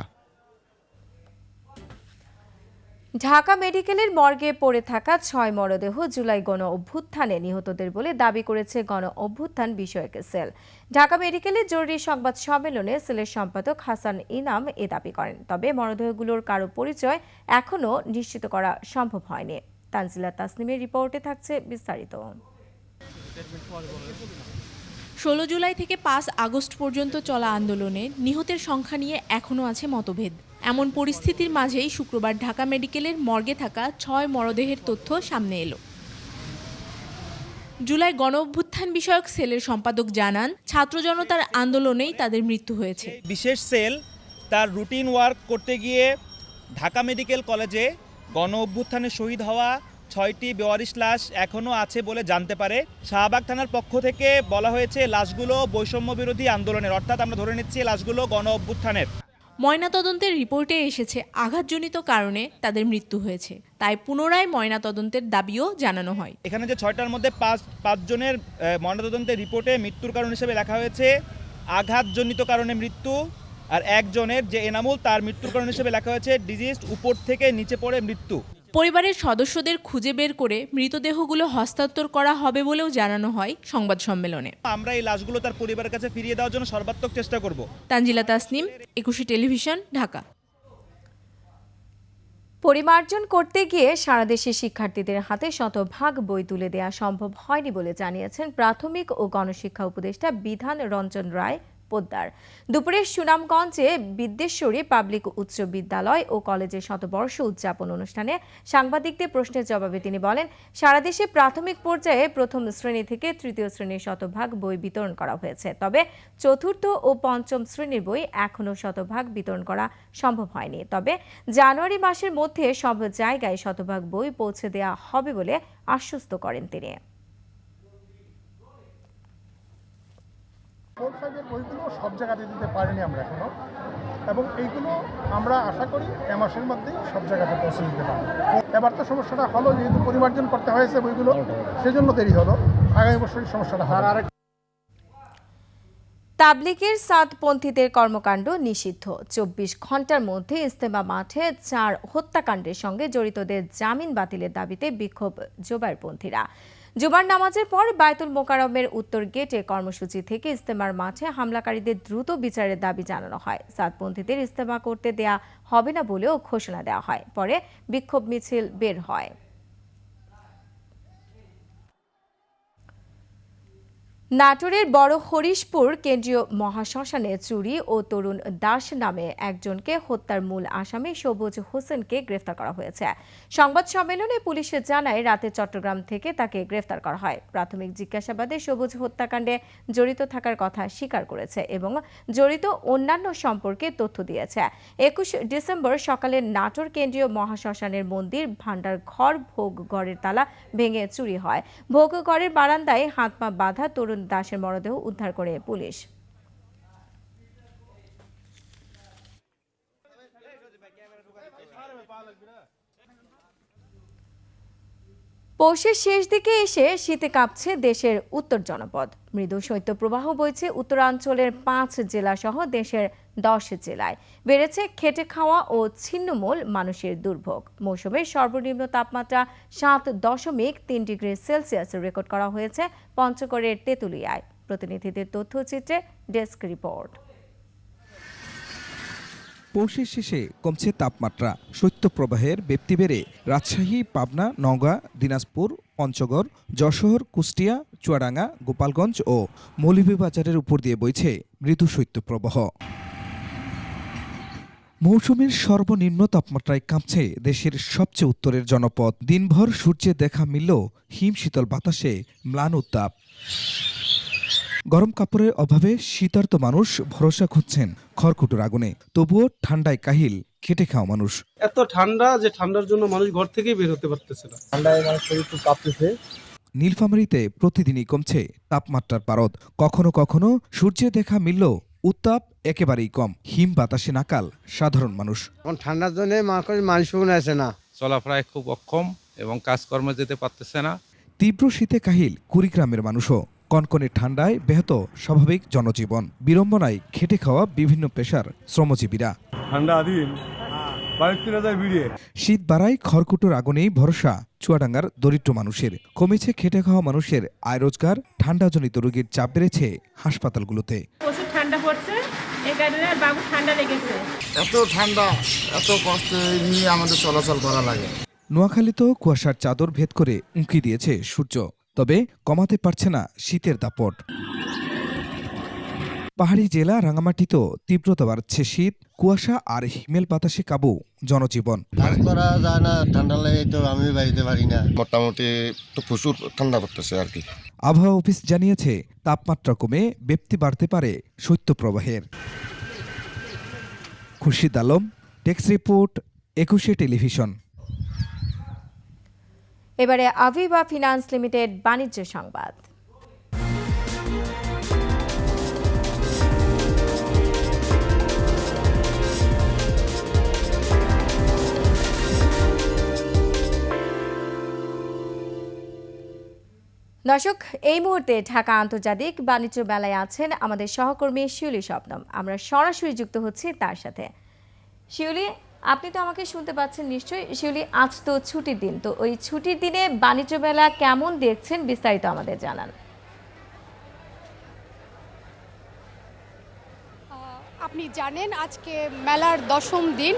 ঢাকা মেডিকেলের মর্গে পড়ে থাকা 6 মরদেহ জুলাই গণ অভ্যুত্থানে নিহতদের বলে দাবি করেছে গণ অভ্যুত্থান বিষয়ক সেল। ঢাকা মেডিকেলের জরুরি সংবাদ সম্মেলনে সেলের সম্পাদক হাসান ইনাম এ দাবি করেন। তবে মরদেহগুলোর কারো পরিচয় এখনও নিশ্চিত করা সম্ভব হয়নি। তানজিলা তাসনিমের রিপোর্টে থাকছে বিস্তারিত। 16 জুলাই থেকে 5 আগস্ট পর্যন্ত চলা আন্দোলনে নিহতের সংখ্যা নিয়ে এখনও আছে মতভেদ। এমন পরিস্থিতির মাঝেই শুক্রবার ঢাকা মেডিকেলের মর্গে থাকা 6 মরদেহের তথ্য সামনে এলো। জুলাই গণ অভ্যুত্থান বিষয়ক সেলের সম্পাদক জানান, ছাত্র জনতার আন্দোলনেই তাদের মৃত্যু হয়েছে। বিশেষ সেল তার রুটিন ওয়ার্ক করতে গিয়ে ঢাকা মেডিকেল কলেজে গণ অভ্যুত্থানে শহীদ হওয়া 6টি বেওয়ারিশ লাশ এখনও আছে বলে জানতে পারে। শাহবাগ থানার পক্ষ থেকে বলা হয়েছে লাশগুলো বৈষম্য বিরোধী আন্দোলনের, অর্থাৎ আমরা ধরে নিচ্ছি লাশগুলো গণ অভ্যুত্থানের। ময়নাতদন্তের রিপোর্টে এসেছে আঘাতজনিত কারণে তাদের মৃত্যু হয়েছে, তাই পুনরায় ময়নাতদন্তের দাবিও জানানো হয়। এখানে যে 6টার মধ্যে পাঁচ জনের ময়নাতদন্তের রিপোর্টে মৃত্যুর কারণ হিসেবে লেখা হয়েছে আঘাতজনিত কারণে মৃত্যু, আর একজনের যে এনামুল তার মৃত্যুর কারণ হিসেবে লেখা হয়েছে ডিজিজড, উপর থেকে নিচে পড়ে মৃত্যু। পরিবারের সদস্যদের খুঁজে বের করে মৃতদেহগুলো হস্তান্তর করা হবে বলেও জানানো হয় সংবাদ সম্মেলনে। আমরা এই লাশগুলো তার পরিবারের কাছে ফিরিয়ে দেওয়ার জন্য সর্বাত্মক চেষ্টা করব। তানজিলা তাসনিম, 21 টেলিভিশন, ঢাকা। পরিমার্জন করতে গিয়ে সারা দেশের শিক্ষার্থীদের হাতে শতভাগ বই তুলে দেওয়া সম্ভব হয়নি বলে জানিয়েছেন প্রাথমিক ও গণশিক্ষা উপদেষ্টা বিধান রঞ্জন রায় পোদ্দার। দুপুরে সুনামগঞ্জে বিদ্যেশ্বরী পাবলিক উচ্চ বিদ্যালয় ও কলেজের শতবর্ষ উদযাপন অনুষ্ঠানে সাংবাদিকদের প্রশ্নের জবাবে তিনি বলেন, সারা দেশে প্রাথমিক পর্যায়ে প্রথম শ্রেণী থেকে তৃতীয় শ্রেণীর শতভাগ বই বিতরণ করা হয়েছে, তবে চতুর্থ ও পঞ্চম শ্রেণীর বই এখনও শতভাগ বিতরণ করা সম্ভব হয়নি। তবে জানুয়ারি মাসের মধ্যে সব জায়গায় শতভাগ বই পৌঁছে দেওয়া হবে বলে আশ্বস্ত করেন তিনি। বইগুলো সব জায়গাতে দিতে পারিনি আমরা এখনো, এবং এইগুলো আমরা আশা করি এ মাসের মধ্যেই সব জায়গাতে পৌঁছে দিতে পারবো। এবার তো সমস্যাটা হলো যেহেতু পরিমার্জন করতে হয়েছে বইগুলো, সেজন্য দেরি হলো। আগামী বছরই সমস্যাটা হবে। তাবলিগের সাদপন্থীদের কর্মকাণ্ড নিষিদ্ধ। 24 ঘন্টার মধ্যে ইজতেমা মাঠে 4 হত্যাকাণ্ডের সঙ্গে জড়িতদের জামিন বাতিলের দাবিতে বিক্ষোভ জোবাইরপন্থীরা। জুমার নামাজের পর বায়তুল মোকাররমের উত্তর গেটে কর্মসূচি থেকে ইজতেমার মাঠে হামলাকারীদের দ্রুত বিচারের দাবি জানানো হয়। সাদপন্থীদের ইজতেমা করতে দেয়া হবে না বলেও ঘোষণা দেওয়া হয়। পরে বিক্ষোভ মিছিল বের হয়। নাটোরের বড় হরিশপুর কেন্দ্রীয় মহাশ্মশানে চুরি ও তরুণ দাস নামে একজনকে হত্যার মূল আসামি সবুজ হোসেনকে গ্রেফতার করা হয়েছে। সংবাদ সম্মেলনে পুলিশ জানায় রাতে চট্টগ্রাম থেকে তাকে গ্রেফতার করা হয়। প্রাথমিক জিজ্ঞাসাবাদে সবুজ হত্যাকাণ্ডে জড়িত থাকার কথা স্বীকার করেছে এবং জড়িত অন্যান্য সম্পর্কে তথ্য দিয়েছে। 21 ডিসেম্বর সকালে নাটোর কেন্দ্রীয় মহাশ্মশানের মন্দির ভান্ডার ঘর ভোগ ঘরের তালা ভেঙে চুরি হয়। ভোগ ঘরের বারান্দায় হাত পা বাঁধা তরুণ দাসের মরদেহ উদ্ধার করে পুলিশ। পৌষের শেষ দিকে এসে শীতে কাঁপছে দেশের উত্তর জনপদ। মৃদু শৈত্যপ্রবাহ বইছে উত্তরাঞ্চলের 5 জেলা সহ দেশের 10 জেলায়। বেড়েছে খেটে খাওয়া ও ছিন্নমূল মানুষের দুর্ভোগ। মৌসুমের সর্বনিম্ন তাপমাত্রা 7.3 ডিগ্রি সেলসিয়াস রেকর্ড করা হয়েছে পঞ্চগড়ের তেঁতুলিয়ায়। প্রতিনিধিদের তথ্যচিত্রে ডেস্ক রিপোর্ট। পৌষের শেষে কমছে তাপমাত্রা, শৈত্যপ্রবাহের ব্যাপ্তি বেড়ে রাজশাহী, পাবনা, নওগাঁ, দিনাজপুর, পঞ্চগড়, যশোর, কুষ্টিয়া, চুয়াডাঙ্গা, গোপালগঞ্জ ও মৌলভীবাজারের উপর দিয়ে বইছে মৃদু শৈত্যপ্রবাহ। মৌসুমের সর্বনিম্ন তাপমাত্রায় কাঁপছে দেশের সবচেয়ে উত্তরের জনপদ। দিনভর সূর্যে দেখা মিললেও হিম শীতল বাতাসে ম্লান উত্তাপ। গরম কাপড়ের অভাবে শীতার্ত মানুষ ভরসা খুঁজছেন খড়কুটোর আগুনে। তবুও ঠান্ডায় কাহিল খেটে খাওয়া মানুষ। এত ঠান্ডা যে ঠান্ডার জন্য মানুষ ঘর থেকেই বের হতে পারতেছে না। ঠান্ডায় মানুষ শরীর খুব কাঁপতেছে। নীলফামারীতে প্রতিদিনই কমছে তাপমাত্রার পারদ। কখনো কখনো সূর্যে দেখা মিললেও উত্তাপ একেবারেই কম। হিম বাতাসে নাকাল সাধারণ মানুষ। এখন ঠান্ডার জন্য মানুষ আসে না, চলাফেরায় খুব অক্ষম এবং কাজকর্মে যেতে পারতেছে না। তীব্র শীতে কাহিল কুড়িগ্রামের মানুষও। কনকনে ঠান্ডায় ব্যাহত স্বাভাবিক জনজীবন। বিড়ম্বনায় খেটে খাওয়া বিভিন্ন পেশার শ্রমজীবীরা। শীত বাড়ায় খড়কুটোর আগুনেই ভরসা চুয়াডাঙ্গার দরিদ্র মানুষের। কমেছে খেটে খাওয়া মানুষের আয় রোজগার। ঠান্ডাজনিত রোগীর চাপ বেড়েছে হাসপাতালগুলোতে। প্রচুর ঠান্ডা পড়ছে, এই কারণে বাবু ঠান্ডা লেগেছে। এত ঠান্ডা, এত কষ্ট নিয়ে আমাদের চলাচল করা লাগে। নোয়াখালীতেও কুয়াশার চাদর ভেদ করে উঁকি দিয়েছে সূর্য, তবে কমাতে পারছে না শীতের দাপট। পাহাড়ি জেলা রাঙামাটিতেও তীব্রতা বাড়ছে শীত। কুয়াশা আর হিমেল বাতাসে কাবু জনজীবন। কাজ করা যায় না, ঠান্ডা লাগে তো আমি বাড়িতে পারি না। মোটামুটি তো প্রচুর ঠান্ডা পড়তেছে আর কি। আবহাওয়া অফিস জানিয়েছে তাপমাত্রা কমে ব্যাপ্তি বাড়তে পারে শৈত্যপ্রবাহের। খুরশিদ আলম, টেক্স রিপোর্ট, 21 টেলিভিশন। এবারে আভিবা ফিনান্স লিমিটেড বাণিজ্য সংবাদ। দর্শক, এই মুহূর্তে ঢাকা আন্তর্জাতিক বাণিজ্য মেলায় আছেন আমাদের সহকর্মী শিউলি শবনম। আমরা সরাসরি যুক্ত হচ্ছি তার সাথে। শিউলি, আপনি তো আমাকে শুনতে পাচ্ছেন নিশ্চয়ই। শিউলি, আজ তো ছুটির দিন, তো ওই ছুটির দিনে বাণিজ্য মেলা কেমন দেখছেন বিস্তারিত আমাদের জানান। আপনি জানেন আজকে মেলার 10ম দিন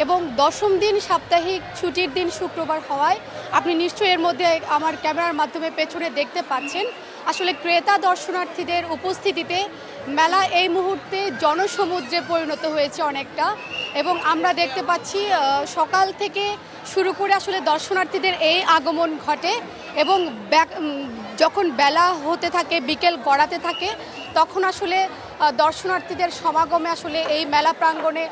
এবং 10ম দিন সাপ্তাহিক ছুটির দিন শুক্রবার হওয়ায় আপনি নিশ্চয়ই এর মধ্যে আমার ক্যামেরার মাধ্যমে পেছনে দেখতে পাচ্ছেন আসলে ক্রেতা দর্শনার্থীদের উপস্থিতিতে মেলা এই মুহূর্তে জনসমুদ্রে পরিণত হয়েছে অনেকটা। এবং আমরা দেখতে পাচ্ছি সকাল থেকে শুরু করে আসলে দর্শনার্থীদের এই আগমন ঘটে এবং যখন বেলা হতে থাকে, বিকেল গড়াতে থাকে, তখন আসলে দর্শনার্থীদের সমাগমে আসলে এই মেলা প্রাঙ্গণে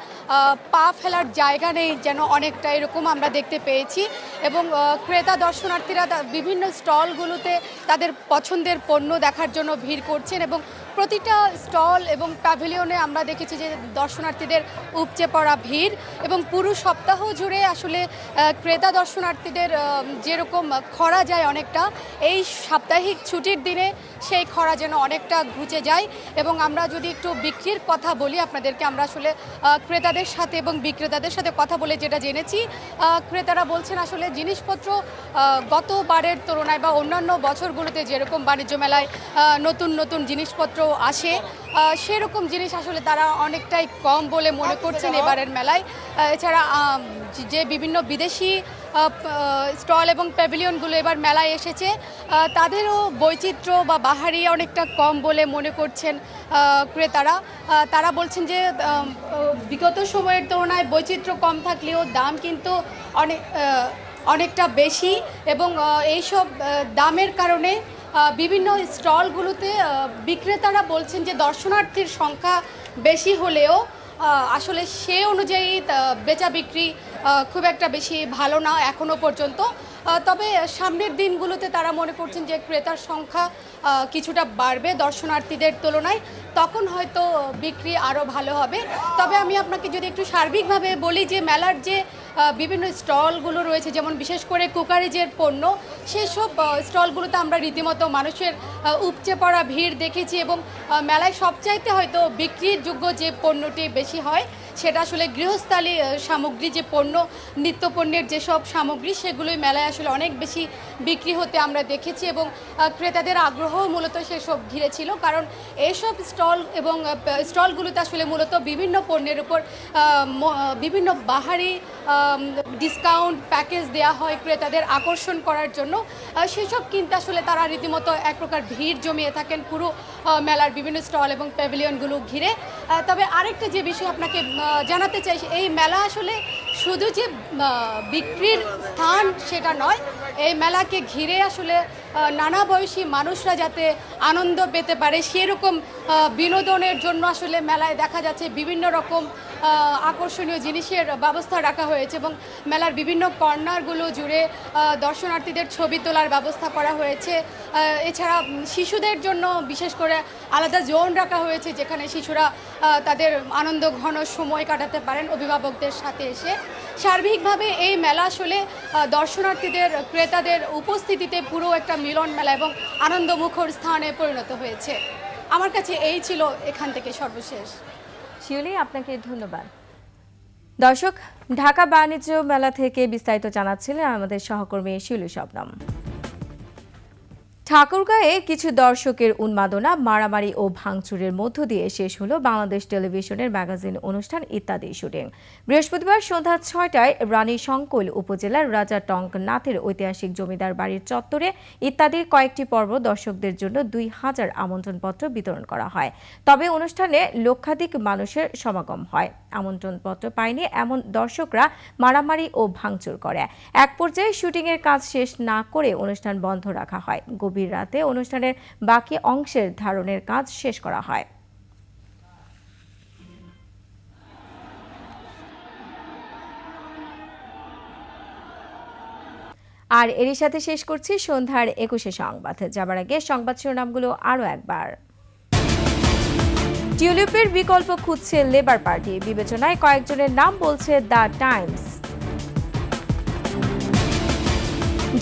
পা ফেলার জায়গা নেই যেন, অনেকটা এরকম আমরা দেখতে পেয়েছি। এবং ক্রেতা দর্শনার্থীরা বিভিন্ন স্টলগুলোতে তাদের পছন্দের পণ্য দেখার জন্য ভিড় করছেন এবং প্রতিটা স্টল এবং প্যাভিলিয়নে আমরা দেখেছি যে দর্শনার্থীদের উপচে পড়া ভিড়। এবং পুরো সপ্তাহ জুড়ে আসলে ক্রেতা দর্শনার্থীদের যেরকম খরা যায় অনেকটা, এই সাপ্তাহিক ছুটির দিনে সেই খরা যেন অনেকটা ঘুচে যায়। এবং আমরা যদি একটু বিক্রির কথা বলি আপনাদেরকে, আমরা আসলে ক্রেতাদের সাথে এবং বিক্রেতাদের সাথে কথা বলে যেটা জেনেছি, ক্রেতারা বলছেন আসলে জিনিসপত্র গতবারের তুলনায় বা অন্যান্য বছরগুলোতে যেরকম বাণিজ্য মেলায় নতুন নতুন জিনিসপত্র আসে, সেরকম জিনিস আসলে তারা অনেকটাই কম বলে মনে করছেন এবারের মেলায়। এছাড়া যে বিভিন্ন বিদেশি স্টল এবং প্যাভিলিয়নগুলো এবার মেলায় এসেছে তাদেরও বৈচিত্র্য বা বাহারি অনেকটা কম বলে মনে করছেন ক্রেতারা। তারা বলছেন যে বিগত সময়ের তুলনায় বৈচিত্র্য কম থাকলেও দাম কিন্তু অনেকটা বেশি, এবং এইসব দামের কারণে বিভিন্ন স্টলগুলোতে বিক্রেতারা বলছেন যে দর্শনার্থীর সংখ্যা বেশি হলেও আসলে সে অনুযায়ী বেচা বিক্রি খুব একটা বেশি ভালো না এখনও পর্যন্ত। তবে সামনের দিনগুলোতে তারা মনে করছেন যে ক্রেতার সংখ্যা কিছুটা বাড়বে দর্শনার্থীদের তুলনায়, তখন হয়তো বিক্রি আরও ভালো হবে। তবে আমি আপনাকে যদি একটু সার্বিকভাবে বলি যে মেলার যে বিভিন্ন স্টলগুলো রয়েছে, যেমন বিশেষ করে কুকারিজের পণ্য, সেসব স্টলগুলোতে আমরা রীতিমতো মানুষের উপচে পড়া ভিড় দেখেছি, এবং মেলায় সবচাইতে হয়তো বিক্রির যোগ্য যে পণ্যটি বেশি হয় সেটা আসলে গৃহস্থালী সামগ্রী, যে পণ্য নিত্যপণ্যের যেসব সামগ্রী সেগুলোই মেলায় আসলে অনেক বেশি বিক্রি হতে আমরা দেখেছি, এবং ক্রেতাদের আগ্রহ মূলত সেসব ঘিরে ছিল। কারণ এইসব স্টল এবং স্টলগুলোতে আসলে মূলত বিভিন্ন পণ্যের উপর বিভিন্ন বাহারি ডিসকাউন্ট প্যাকেজ দেওয়া হয় ক্রেতাদের আকর্ষণ করার জন্য। সেসব কিনতে আসলে তারা রীতিমতো এক প্রকার ভিড় জমিয়ে থাকেন পুরো মেলার বিভিন্ন স্টল এবং প্যাভিলিয়নগুলো ঘিরে। তবে আরেকটা যে বিষয় আপনাকে জানাতে চাই, এই মেলা আসলে শুধু যে বিক্রির স্থান সেটা নয়, এই মেলাকে ঘিরে আসলে নানা বয়সী মানুষরা যাতে আনন্দ পেতে পারে সেরকম বিনোদনের জন্য আসলে মেলায় দেখা যাচ্ছে বিভিন্ন রকম আকর্ষণীয় জিনিসের ব্যবস্থা রাখা হয়েছে, এবং মেলার বিভিন্ন কর্নারগুলো জুড়ে দর্শনার্থীদের ছবি তোলার ব্যবস্থা করা হয়েছে। এছাড়া শিশুদের জন্য বিশেষ করে আলাদা জোন রাখা হয়েছে, যেখানে শিশুরা তাদের আনন্দ ঘন সময় কাটাতে পারেন অভিভাবকদের সাথে এসে। সার্বিকভাবে এই মেলা আসলে দর্শনার্থীদের ক্রেতাদের উপস্থিতিতে পুরো একটা মিলন মেলা এবং আনন্দমুখর স্থানে পরিণত হয়েছে। আমার কাছে এই ছিল এখান থেকে সর্বশেষ। শিউলি, আপনাকে ধন্যবাদ। দর্শক, ঢাকা বাণিজ্য মেলা থেকে বিস্তারিত জানাচ্ছিলেন আমাদের সহকর্মী শিউলি শবনম। ঠাকুরগাঁয়ে কিছু দর্শকের উন্মাদনা, মারামারি ও ভাঙচুরের মধ্য দিয়ে শেষ হলো বাংলাদেশ টেলিভিশনের ম্যাগাজিন অনুষ্ঠান ইত্যাদি শুটিং। বৃহস্পতিবার সন্ধ্যা ৬টায় রানী শঙ্কৈল উপজেলার রাজা টঙ্কনাথের ঐতিহাসিক জমিদার বাড়ির চত্বরে ইত্যাদির কয়েকটি পর্ব দর্শকদের জন্য ২,০০০ আমন্ত্রণপত্র বিতরণ করা হয়। তবে অনুষ্ঠানে লক্ষাধিক মানুষের সমাগম হয়। আমন্ত্রণপত্র পায়নি এমন দর্শকরা মারামারি ও ভাঙচুর করে। এক পর্যায়ে শুটিংয়ের কাজ শেষ না করে অনুষ্ঠান বন্ধ রাখা হয়। গভীর রাতে অনুষ্ঠানের বাকি অংশের ধারণের কাজ শেষ করা হয়। আর এরই সাথে শেষ করছি সন্ধ্যার ২১শে সংবাদ। যাবার আগে সংবাদ শিরোনামগুলো আরও একবার। টিউলিপের বিকল্প খুঁজছে লেবার পার্টি, বিবেচনায় কয়েকজনের নাম বলছে দ্য টাইমস।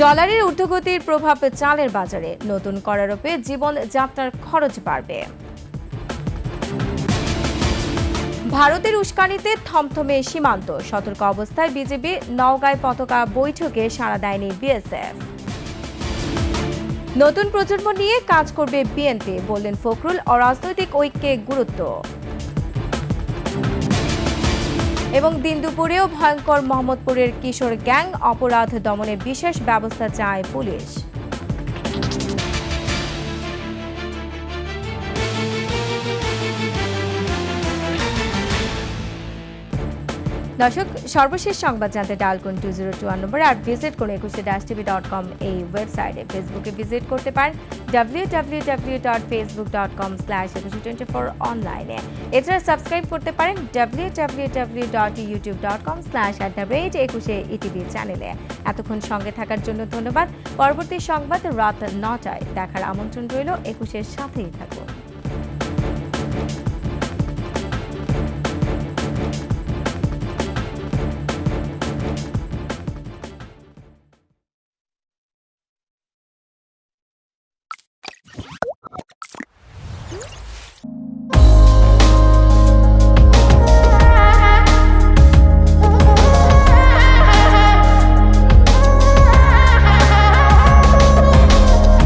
ডলারের ঊর্ধ্বগতির প্রভাব চালের বাজারে, নতুন করারোপে জীবনযাত্রার খরচ বাড়বে। ভারতের উস্কানিতে থমথমে সীমান্ত, সতর্ক অবস্থায় বিজেপি, নওগাঁয় পতাকা বৈঠকে সাড়া দেয়নি বিএসএফ। নতুন প্রজন্ম নিয়ে কাজ করবে বিএনপি, বললেন ফখরুল, অরাজনৈতিক ঐক্যে গুরুত্ব। এবং দিন দুপুরেও ভয়ঙ্কর মোহাম্মদপুরের কিশোর গ্যাং, অপরাধ দমনে বিশেষ ব্যবস্থা চায় পুলিশ। দর্শক, সর্বশেষ সংবাদ জানতে ডায়াল করুন 2021 নম্বরে, আর ভিজিট করুন 21-tv.com এই ওয়েবসাইটে। ফেসবুকে ভিজিট করতে পারেন www.facebook.com/2124 অনলাইনে। এছাড়া সাবস্ক্রাইব করতে পারেন www.youtube.com/@21etv চ্যানেলে। এতক্ষণ সঙ্গে থাকার জন্য ধন্যবাদ। পরবর্তী সংবাদ রাত ৯টায় দেখার আমন্ত্রণ রইল। 21-এর সাথেই থাকুন।